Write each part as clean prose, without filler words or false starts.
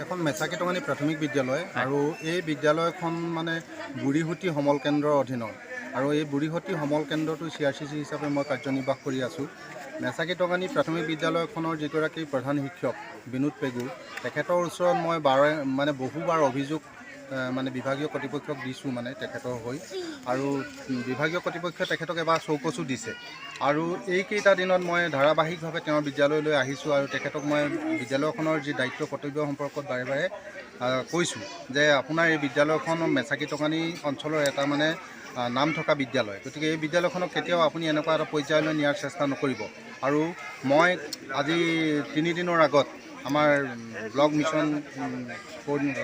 এখন মেচাকি টঙানী প্ৰাথমিক বিদ্যালয় আৰু এই বিদ্যালয়খন মানে বুঢ়ীহুতি সমল কেন্দ্ৰৰ অধীনৰ আৰু এই বুঢ়ীহুতি সমল কেন্দ্ৰটো CRCC হিচাপে মই কাৰ্যনিৰ্বাহ কৰি আছোঁ। মেচাকি টঙানী প্ৰাথমিক বিদ্যালয়খনৰ যিগৰাকী প্ৰধান শিক্ষক বিনোদ পেগু, তেখেতৰ ওচৰত মই বহুবাৰ অভিযোগ বিভাগীয় কৰ্তৃপক্ষক দিছোঁ তেখেতৰ হৈ, আৰু বিভাগীয় কৰ্তৃপক্ষই তেখেতক এবাৰ চৌকচো দিছে। আৰু এইকেইটা দিনত মই ধাৰাবাহিকভাৱে তেওঁৰ বিদ্যালয়লৈ আহিছোঁ আৰু তেখেতক মই বিদ্যালয়খনৰ যি দায়িত্ব কৰ্তব্য সম্পৰ্কত বাৰে বাৰে কৈছোঁ যে আপোনাৰ এই বিদ্যালয়খন মেচাকি টঙানী অঞ্চলৰ এটা নাম থকা বিদ্যালয়, গতিকে এই বিদ্যালয়খনক কেতিয়াও আপুনি এনেকুৱা এটা পৰ্যায়লৈ নিয়াৰ চেষ্টা নকৰিব। আৰু মই আজি 3 দিনৰ আগত আমাৰ ব্লক মিছন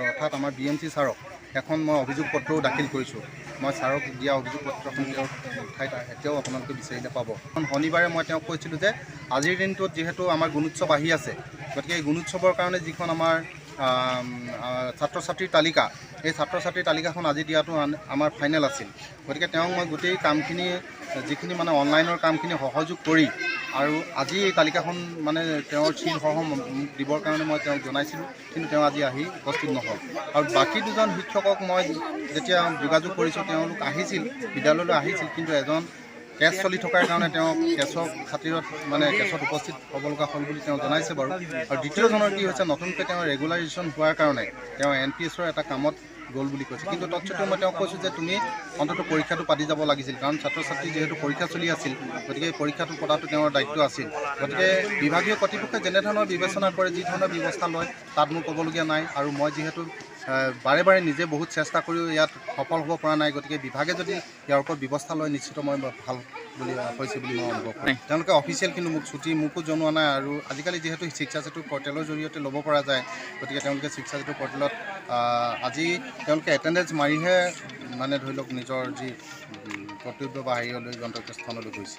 অৰ্থাৎ আমাৰ BMC ছাৰক এখন মই অভিযোগ পত্ৰও দাখিল কৰিছোঁ। মই ছাৰক দিয়া অভিযোগ পত্ৰখন তেওঁৰ ঠাইত এতিয়াও আপোনালোকে বিচাৰিলে পাব। শনিবাৰে মই তেওঁক কৈছিলোঁ যে আজিৰ দিনটোত যিহেতু আমাৰ গুণোৎসৱ আহি আছে, গতিকে এই গুণোৎসৱৰ কাৰণে যিখন আমাৰ ছাত্ৰ ছাত্ৰীৰ তালিকা, এই ছাত্ৰ ছাত্ৰীৰ তালিকাখন আজি দিয়াটো আমাৰ ফাইনেল আছিল। গতিকে তেওঁক মই গোটেই কামখিনি যিখিনি অনলাইনৰ কামখিনি সহযোগ কৰি আৰু আজি এই তালিকাখন তেওঁৰ চিনসহ মোক দিবৰ কাৰণে মই তেওঁক জনাইছিলোঁ, কিন্তু তেওঁ আজি আহি উপস্থিত নহ'ল। আৰু বাকী দুজন শিক্ষকক মই যেতিয়া যোগাযোগ কৰিছোঁ, তেওঁলোক আহিছিল, বিদ্যালয়লৈ আহিছিল, কিন্তু এজন কেছ চলি থকাৰ কাৰণে তেওঁ কেছৰ খাতিৰত কেছত উপস্থিত হ'ব লগা হ'ল বুলি তেওঁ জনাইছে বাৰু। আৰু দ্বিতীয়জনৰ কি হৈছে, নতুনকৈ তেওঁ ৰেগুলাৰাইজেশ্যন হোৱাৰ কাৰণে তেওঁ NPSৰ এটা কামত গ'ল বুলি কৈছে। কিন্তু তৎসত্ত্বেও মই তেওঁক কৈছোঁ যে তুমি অন্ততঃ পৰীক্ষাটো পাতি যাব লাগিছিল, কাৰণ ছাত্ৰ ছাত্ৰী যিহেতু পৰীক্ষা চলি আছিল, গতিকে পৰীক্ষাটো পতাটো তেওঁৰ দায়িত্ব আছিল। গতিকে বিভাগীয় কৰ্তৃপক্ষই যেনেধৰণৰ বিবেচনা কৰে, যি ধৰণৰ ব্যৱস্থা লয়, তাত মোৰ ক'বলগীয়া নাই। আৰু মই যিহেতু বাৰে বাৰে নিজে বহুত চেষ্টা কৰিও ইয়াত সফল হ'ব পৰা নাই, গতিকে বিভাগে যদি ইয়াৰ ওপৰত ব্যৱস্থা লয়, নিশ্চিত মই ভাল বুলি হৈছে বুলি মই অনুভৱ কৰোঁ। তেওঁলোকে অফিচিয়েল কিন্তু মোকো জনোৱা নাই। আৰু আজিকালি যিহেতু শিক্ষা সেতু পৰ্টেলৰ জৰিয়তে ল'ব পৰা যায়, গতিকে তেওঁলোকে শিক্ষা সেতু পৰ্টেলত আজি তেওঁলোকে এটেণ্ডেঞ্চ মাৰিহে ধৰি লওক নিজৰ যি কৰ্তব্য বা হেৰিয়লৈ গন্তব্য স্থানলৈ গৈছে।